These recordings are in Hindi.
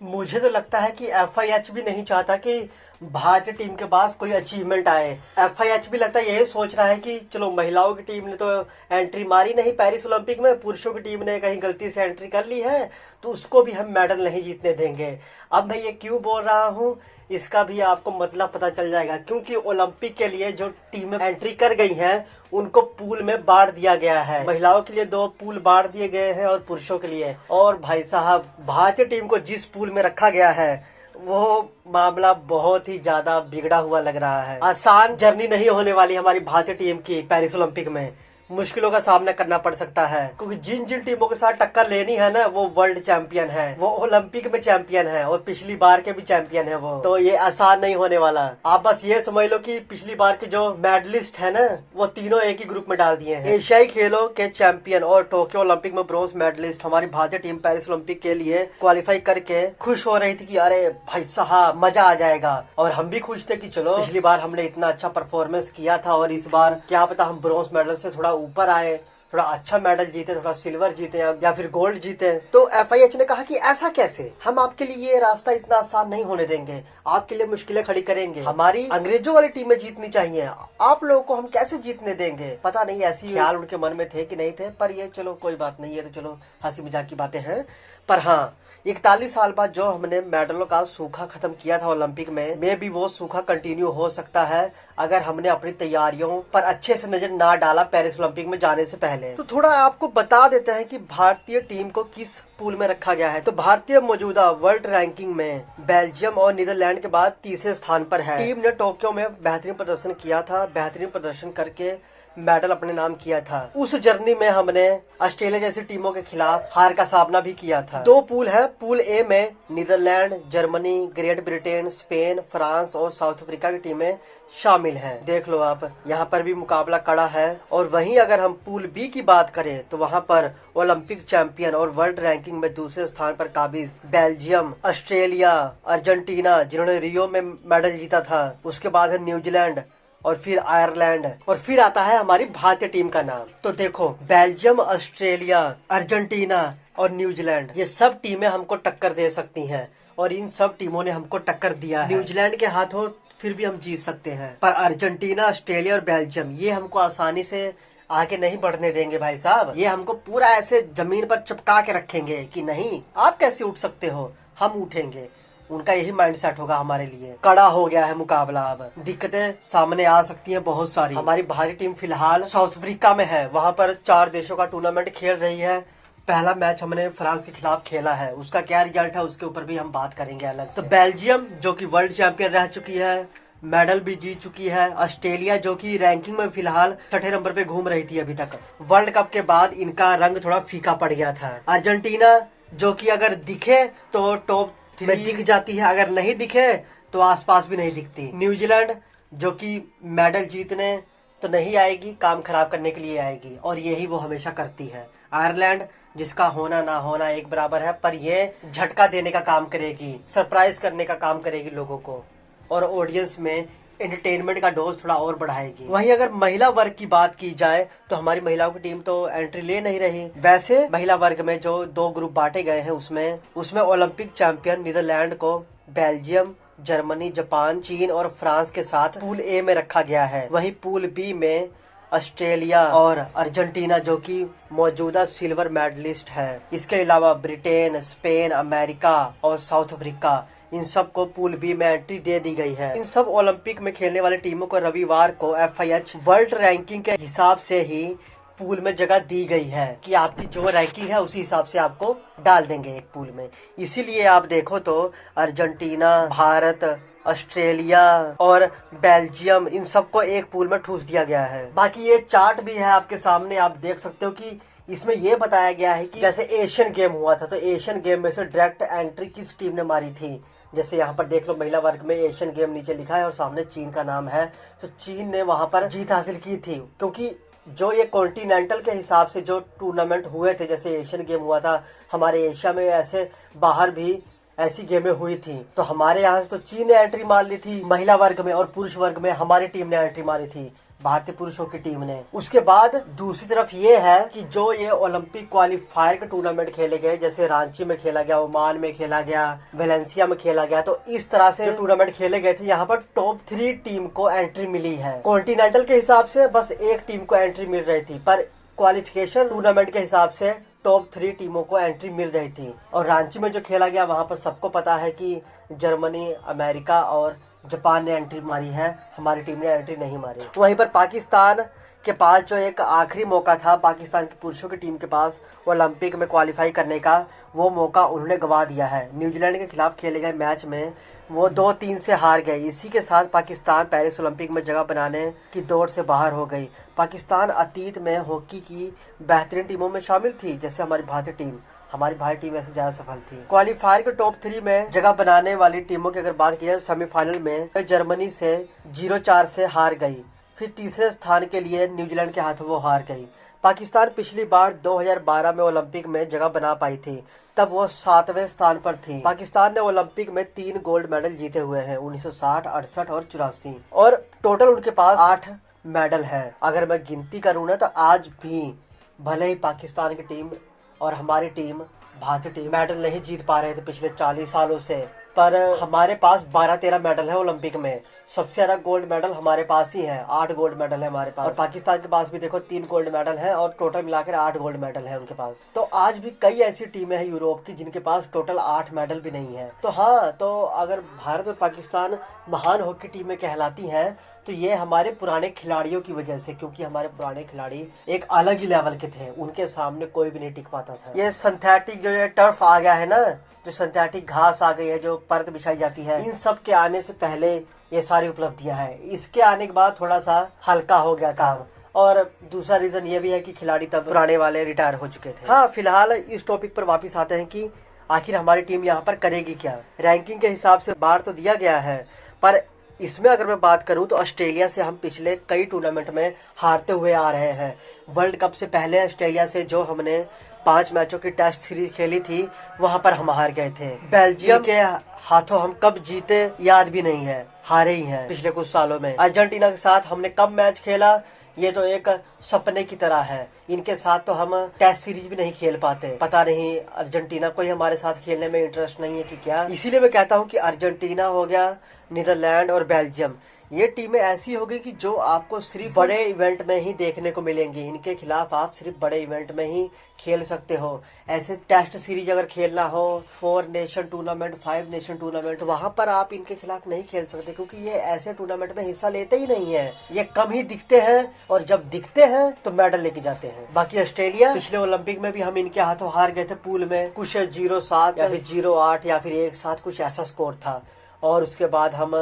मुझे तो लगता है कि एफआईएच भी नहीं चाहता कि भारतीय टीम के पास कोई अचीवमेंट आए। एफआईएच भी लगता है यही सोच रहा है कि चलो महिलाओं की टीम ने तो एंट्री मारी नहीं पेरिस ओलंपिक में, पुरुषों की टीम ने कहीं गलती से एंट्री कर ली है तो उसको भी हम मेडल नहीं जीतने देंगे। अब मैं ये क्यों बोल रहा हूँ इसका भी आपको मतलब पता चल जाएगा, क्योंकि ओलंपिक के लिए जो टीमें एंट्री कर गई हैं उनको पूल में बांट दिया गया है। महिलाओं के लिए 2 पूल बांट दिए गए हैं और पुरुषों के लिए। और भाई साहब, भारतीय टीम को जिस पूल में रखा गया है वो मामला बहुत ही ज्यादा बिगड़ा हुआ लग रहा है। आसान जर्नी नहीं होने वाली हमारी भारतीय टीम की पेरिस ओलंपिक में। मुश्किलों का सामना करना पड़ सकता है, क्योंकि जिन जिन टीमों के साथ टक्कर लेनी है ना, वो वर्ल्ड चैंपियन है, वो ओलंपिक में चैंपियन है और पिछली बार के भी चैंपियन है वो। तो ये आसान नहीं होने वाला। आप बस ये समझ लो कि पिछली बार के जो मेडलिस्ट है ना, वो तीनों एक ही ग्रुप में डाल दिए हैं। एशियाई खेलों के चैंपियन और टोक्यो ओलंपिक में ब्रोंज मेडलिस्ट हमारी भारतीय टीम पेरिस ओलंपिक के लिए क्वालिफाई करके खुश हो रही थी कि अरे भाई साहब मजा आ जाएगा। और हम भी खुश थे कि चलो पिछली बार हमने इतना अच्छा परफॉर्मेंस किया था और इस बार क्या पता हम ब्रोंज मेडल से थोड़ा ऊपर आए, थोड़ा अच्छा मेडल जीते, थोड़ा सिल्वर जीते या फिर गोल्ड जीते। तो एफआईएच ने कहा कि ऐसा कैसे, हम आपके लिए ये रास्ता इतना आसान नहीं होने देंगे, आपके लिए मुश्किलें खड़ी करेंगे। हमारी अंग्रेजों वाली टीमें जीतनी चाहिए, आप लोगों को हम कैसे जीतने देंगे। पता नहीं ऐसी ख्याल उनके मन में थे कि नहीं थे, पर ये चलो कोई बात नहीं है, तो चलो हंसी मजाक की बातें हैं। पर हाँ, 41 साल बाद जो हमने मेडलों का सूखा खत्म किया था ओलंपिक में भी वो सूखा कंटिन्यू हो सकता है अगर हमने अपनी तैयारियों पर अच्छे से नजर ना डाला पेरिस ओलंपिक में जाने से पहले। तो थोड़ा आपको बता देते हैं कि भारतीय टीम को किस पूल में रखा गया है। तो भारतीय मौजूदा वर्ल्ड रैंकिंग में बेल्जियम और नीदरलैंड के बाद तीसरे स्थान पर है। टीम ने टोक्यो में बेहतरीन प्रदर्शन किया था, बेहतरीन प्रदर्शन करके मेडल अपने नाम किया था। उस जर्नी में हमने ऑस्ट्रेलिया जैसी टीमों के खिलाफ हार का सामना भी किया था। 2 पूल है। पूल ए में Netherlands, Germany, Great Britain, Spain, France और साउथ अफ्रीका की टीमें शामिल हैं। देख लो आप, यहाँ पर भी मुकाबला कड़ा है। और वहीं अगर हम पूल बी की बात करें तो वहाँ पर ओलंपिक चैंपियन और वर्ल्ड रैंकिंग में दूसरे स्थान पर काबिज बेल्जियम, ऑस्ट्रेलिया, अर्जेंटीना जिन्होंने रियो में मेडल जीता था, उसके बाद है न्यूजीलैंड और फिर आयरलैंड, और फिर आता है हमारी भारतीय टीम का नाम। तो देखो, बेल्जियम, ऑस्ट्रेलिया, अर्जेंटीना और न्यूजीलैंड, ये सब टीमें हमको टक्कर दे सकती हैं और इन सब टीमों ने हमको टक्कर दिया है। न्यूजीलैंड के हाथों फिर भी हम जीत सकते हैं, पर अर्जेंटीना, ऑस्ट्रेलिया और बेल्जियम ये हमको आसानी से आगे नहीं बढ़ने देंगे भाई साहब। ये हमको पूरा ऐसे जमीन पर चिपका के रखेंगे कि नहीं आप कैसे उठ सकते हो, हम उठेंगे। उनका यही माइंडसेट होगा हमारे लिए। कड़ा हो गया है मुकाबला। अब दिक्कतें सामने आ सकती हैं बहुत सारी। हमारी भारतीय टीम फिलहाल साउथ अफ्रीका में है, वहाँ पर 4 देशों का टूर्नामेंट खेल रही है। पहला मैच हमने फ्रांस के खिलाफ खेला है, उसका क्या रिजल्ट है उसके ऊपर भी हम बात करेंगे अलग से। तो बेल्जियम जो कि वर्ल्ड चैंपियन रह चुकी है, मेडल भी जीत चुकी है। ऑस्ट्रेलिया जो कि रैंकिंग में फिलहाल 6ठे नंबर पे घूम रही थी अभी तक। वर्ल्ड कप के बाद इनका रंग थोड़ा फीका पड़ गया था। अर्जेंटीना जो कि अगर दिखे तो टॉप 3 में दिख जाती है, अगर नहीं दिखे तो आसपास भी नहीं दिखती। न्यूजीलैंड जो कि मेडल जीतने तो नहीं आएगी, काम खराब करने के लिए आएगी और यही वो हमेशा करती है। आयरलैंड जिसका होना ना होना एक बराबर है, पर ये झटका देने का काम करेगी, सरप्राइज करने का काम करेगी लोगों को और ऑडियंस में एंटरटेनमेंट का डोज थोड़ा और बढ़ाएगी। वहीं अगर महिला वर्ग की बात की जाए तो हमारी महिलाओं की टीम तो एंट्री ले नहीं रही। वैसे महिला वर्ग में जो 2 ग्रुप बांटे गए हैं उसमें ओलंपिक चैंपियन नीदरलैंड को बेल्जियम, जर्मनी, जापान, चीन और फ्रांस के साथ पूल ए में रखा गया है। वहीं पूल बी में ऑस्ट्रेलिया और अर्जेंटीना जो कि मौजूदा सिल्वर मेडलिस्ट है, इसके अलावा ब्रिटेन, स्पेन, अमेरिका और साउथ अफ्रीका, इन सब को पूल बी में एंट्री दे दी गई है। इन सब ओलंपिक में खेलने वाले टीमों को रविवार को एफआईएच वर्ल्ड रैंकिंग के हिसाब से ही पूल में जगह दी गई है कि आपकी जो रैंकिंग है उसी हिसाब से आपको डाल देंगे एक पूल में। इसीलिए आप देखो तो अर्जेंटीना, भारत, ऑस्ट्रेलिया और बेल्जियम इन सबको एक पूल में ठूस दिया गया है। बाकी ये चार्ट भी है आपके सामने, आप देख सकते हो कि इसमें ये बताया गया है कि जैसे एशियन गेम हुआ था तो एशियन गेम में से डायरेक्ट एंट्री किस टीम ने मारी थी। जैसे यहाँ पर देख लो, महिला वर्ग में एशियन गेम नीचे लिखा है और सामने चीन का नाम है, तो चीन ने वहां पर जीत हासिल की थी। क्योंकि जो ये कॉन्टिनेंटल के हिसाब से जो टूर्नामेंट हुए थे, जैसे एशियन गेम हुआ था हमारे एशिया में, ऐसे बाहर भी ऐसी गेमें हुई थी, तो हमारे यहाँ से तो चीन ने एंट्री मार ली थी महिला वर्ग में और पुरुष वर्ग में हमारी टीम ने एंट्री मारी थी। भारतीय पुरुषों की टीम ने। उसके बाद दूसरी तरफ ये है कि जो ये ओलंपिक क्वालिफायर के टूर्नामेंट खेले गए, जैसे रांची में खेला गया, ओमान में खेला गया, वेलेंसिया में खेला गया, तो इस तरह से टूर्नामेंट खेले गए थे। यहाँ पर टॉप 3 टीम को एंट्री मिली है। कॉन्टिनेंटल के हिसाब से बस एक टीम को एंट्री मिल रही थी, पर क्वालिफिकेशन टूर्नामेंट के हिसाब से टॉप 3 टीमों को एंट्री मिल रही थी। और रांची में जो खेला गया वहां पर सबको पता है कि जर्मनी, अमेरिका और जापान ने एंट्री मारी है, हमारी टीम ने एंट्री नहीं मारी। वहीं पर पाकिस्तान के पास जो एक आखिरी मौका था, पाकिस्तान की पुरुषों की टीम के पास ओलंपिक में क्वालिफाई करने का, वो मौका उन्होंने गंवा दिया है। न्यूजीलैंड के खिलाफ खेले गए मैच में वो 2-3 से हार गए। इसी के साथ पाकिस्तान पेरिस ओलंपिक में जगह बनाने की दौड़ से बाहर हो गई। पाकिस्तान अतीत में हॉकी की बेहतरीन टीमों में शामिल थी, जैसे हमारी भारतीय टीम ऐसे ज्यादा सफल थी। क्वालिफायर के टॉप 3 में जगह बनाने वाली टीमों की अगर बात की जाए, सेमीफाइनल में जर्मनी से 0-4 से हार गई। फिर तीसरे स्थान के लिए न्यूजीलैंड के हाथों वो हार गई। पाकिस्तान पिछली बार 2012 में ओलंपिक में जगह बना पाई थी, तब वो 7वें स्थान पर थी। पाकिस्तान ने ओलंपिक में 3 गोल्ड मेडल जीते हुए हैं, 1960, 68 और 84, और टोटल उनके पास 8 मेडल है। अगर मैं गिनती करूँ ना, तो आज भी भले ही पाकिस्तान की टीम और हमारी टीम, भारतीय टीम, मेडल नहीं जीत पा रहे थे पिछले 40 सालों से, पर हमारे पास 12-13 मेडल है ओलंपिक में। सबसे ज्यादा गोल्ड मेडल हमारे पास ही है, 8 गोल्ड मेडल है हमारे पास। और पाकिस्तान के पास भी देखो 3 गोल्ड मेडल है, और टोटल मिलाकर 8 गोल्ड मेडल है उनके पास। तो आज भी कई ऐसी टीमें हैं यूरोप की जिनके पास टोटल 8 मेडल भी नहीं है। तो हाँ, तो अगर भारत और पाकिस्तान महान हॉकी टीमें कहलाती हैं, तो ये हमारे पुराने खिलाड़ियों की वजह से, क्योंकि हमारे पुराने खिलाड़ी एक अलग ही लेवल के थे, उनके सामने कोई भी नहीं टिक पाता था। ये सिंथेटिक जो ये टर्फ आ गया है ना, जो सिंथेटिक घास आ गई है, जो परत बिछाई जाती है, इन सब के आने से पहले ये सारी उपलब्धियां हैं। इसके आने के बाद थोड़ा सा हल्का हो गया काम। और दूसरा रीजन ये भी है कि खिलाड़ी तब पुराने वाले रिटायर हो चुके थे। हाँ, फिलहाल इस टॉपिक पर वापस आते हैं कि आखिर हमारी टीम यहाँ पर करेगी क्या। रैंकिंग के हिसाब से बार तो दिया गया है, पर इसमें अगर मैं बात करूं तो ऑस्ट्रेलिया से हम पिछले कई टूर्नामेंट में हारते हुए आ रहे हैं। वर्ल्ड कप से पहले ऑस्ट्रेलिया से जो हमने 5 मैचों की टेस्ट सीरीज खेली थी, वहां पर हम हार गए थे। बेल्जियम के हाथों हम कब जीते याद भी नहीं है, हारे ही हैं पिछले कुछ सालों में। अर्जेंटीना के साथ हमने कब मैच खेला, ये तो एक सपने की तरह है। इनके साथ तो हम टेस्ट सीरीज भी नहीं खेल पाते। पता नहीं अर्जेंटीना को ही हमारे साथ खेलने में इंटरेस्ट नहीं है कि क्या। इसीलिए मैं कहता हूँ कि अर्जेंटीना हो गया, नीदरलैंड और बेल्जियम, ये टीमें ऐसी होगी कि जो आपको सिर्फ बड़े इवेंट में ही देखने को मिलेंगी। इनके खिलाफ आप सिर्फ बड़े इवेंट में ही खेल सकते हो। ऐसे टेस्ट सीरीज अगर खेलना हो, 4 नेशन टूर्नामेंट, 5 नेशन टूर्नामेंट, वहां पर आप इनके खिलाफ नहीं खेल सकते, क्योंकि ये ऐसे टूर्नामेंट में हिस्सा लेते ही नहीं है। ये कम ही दिखते हैं, और जब दिखते हैं तो मेडल लेके जाते हैं। बाकी ऑस्ट्रेलिया, पिछले ओलंपिक में भी हम इनके हाथों हार गए थे पूल में, कुछ 0-7 या फिर 0-8 या फिर 1-7, कुछ ऐसा स्कोर था। और उसके बाद हम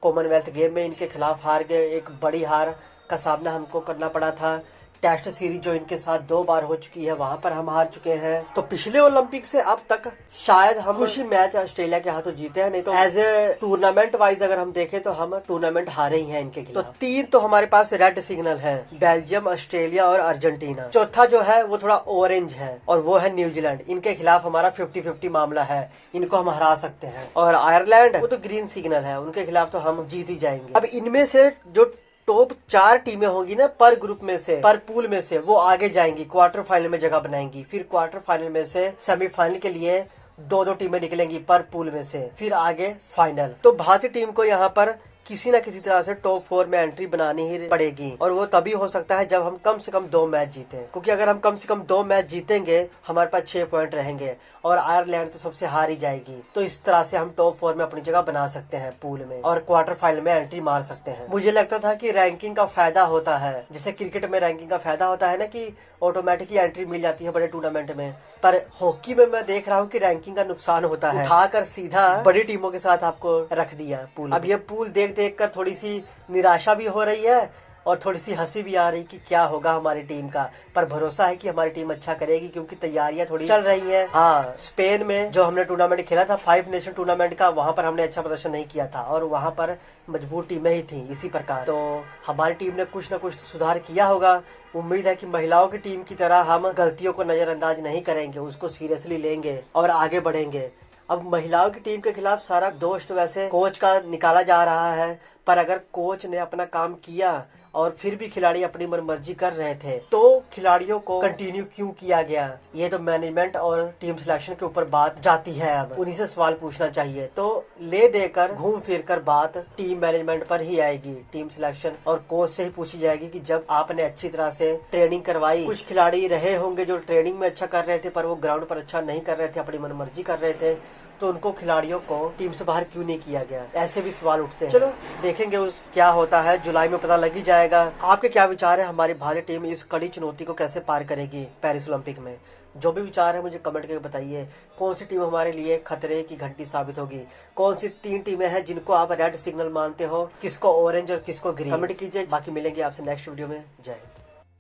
कॉमनवेल्थ गेम में इनके खिलाफ हार गए। एक बड़ी हार का सामना हमको करना पड़ा था। टेस्ट सीरीज जो इनके साथ 2 बार हो चुकी है, वहां पर हम हार चुके हैं। तो पिछले ओलंपिक से अब तक शायद हम कुछ ही मैच ऑस्ट्रेलिया के हाथों जीते हैं, नहीं तो एज ए टूर्नामेंट वाइज अगर हम देखें तो हम टूर्नामेंट हारे ही हैं इनके खिलाफ। तो 3 तो हमारे पास रेड सिग्नल है, बेल्जियम, ऑस्ट्रेलिया और अर्जेंटीना। चौथा जो है वो थोड़ा ऑरेंज है, और वो है न्यूजीलैंड। इनके खिलाफ हमारा 50-50 मामला है, इनको हम हरा सकते हैं। और आयरलैंड, वो तो ग्रीन सिग्नल है, उनके खिलाफ तो हम जीत ही जाएंगे। अब इनमें से जो टॉप 4 टीमें होंगी ना, पर ग्रुप में से, पर पूल में से, वो आगे जाएंगी, क्वार्टर फाइनल में जगह बनाएंगी। फिर क्वार्टर फाइनल में से सेमीफाइनल के लिए 2-2 टीमें निकलेंगी पर पूल में से, फिर आगे फाइनल। तो भारतीय टीम को यहाँ पर किसी न किसी तरह से टॉप 4 में एंट्री बनानी ही पड़ेगी, और वो तभी हो सकता है जब हम कम से कम 2 मैच जीतें। क्योंकि अगर हम कम से कम 2 मैच जीतेंगे, हमारे पास 6 पॉइंट रहेंगे, और आयरलैंड तो सबसे हार ही जाएगी। तो इस तरह से हम टॉप 4 में अपनी जगह बना सकते हैं पूल में, और क्वार्टर फाइनल में एंट्री मार सकते हैं। मुझे लगता था कि रैंकिंग का फायदा होता है, जैसे क्रिकेट में रैंकिंग का फायदा होता है ना, कि ऑटोमेटिक ही एंट्री मिल जाती है बड़े टूर्नामेंट में। पर हॉकी में मैं देख रहा हूँ कि रैंकिंग का नुकसान होता है, उठाकर सीधा बड़ी टीमों के साथ आपको रख दिया पूल। अब ये पूल देख देख कर थोड़ी सी निराशा भी हो रही है, और थोड़ी सी हंसी भी आ रही कि क्या होगा हमारी टीम का। पर भरोसा है कि हमारी टीम अच्छा करेगी, क्योंकि तैयारियां थोड़ी चल रही हैं। हाँ, स्पेन में जो हमने टूर्नामेंट खेला था 5 नेशन टूर्नामेंट का, वहां पर हमने अच्छा प्रदर्शन नहीं किया था, और वहां पर मजबूत टीमें ही थी इसी प्रकार। तो हमारी टीम ने कुछ न कुछ सुधार किया होगा। उम्मीद है कि महिलाओं की टीम की तरह हम गलतियों को नजरअंदाज नहीं करेंगे, उसको सीरियसली लेंगे और आगे बढ़ेंगे। अब महिलाओं की टीम के खिलाफ सारा दोष तो वैसे कोच का निकाला जा रहा है, पर अगर कोच ने अपना काम किया और फिर भी खिलाड़ी अपनी मनमर्जी कर रहे थे, तो खिलाड़ियों को कंटिन्यू क्यों किया गया? ये तो मैनेजमेंट और टीम सिलेक्शन के ऊपर बात जाती है। अब उन्हीं से सवाल पूछना चाहिए। तो ले देकर घूम फिर कर बात टीम मैनेजमेंट पर ही आएगी, टीम सिलेक्शन और कोच से ही पूछी जाएगी कि जब आपने अच्छी तरह से ट्रेनिंग करवाई, कुछ खिलाड़ी रहे होंगे जो ट्रेनिंग में अच्छा कर रहे थे पर वो ग्राउंड पर अच्छा नहीं कर रहे थे, अपनी मनमर्जी कर रहे थे, तो उनको खिलाड़ियों को टीम से बाहर क्यों नहीं किया गया? ऐसे भी सवाल उठते हैं। चलो देखेंगे उस क्या होता है, जुलाई में पता लग ही जाएगा। आपके क्या विचार है, हमारी भारतीय टीम इस कड़ी चुनौती को कैसे पार करेगी पेरिस ओलंपिक में? जो भी विचार है मुझे कमेंट करके बताइए। कौन सी टीम हमारे लिए खतरे की घंटी साबित होगी? कौन सी 3 टीमें हैं जिनको आप रेड सिग्नल मानते हो, किसको ऑरेंज और किसको ग्रीन? कमेंट कीजिए। बाकी मिलेंगे आपसे नेक्स्ट वीडियो में। जय हिंद।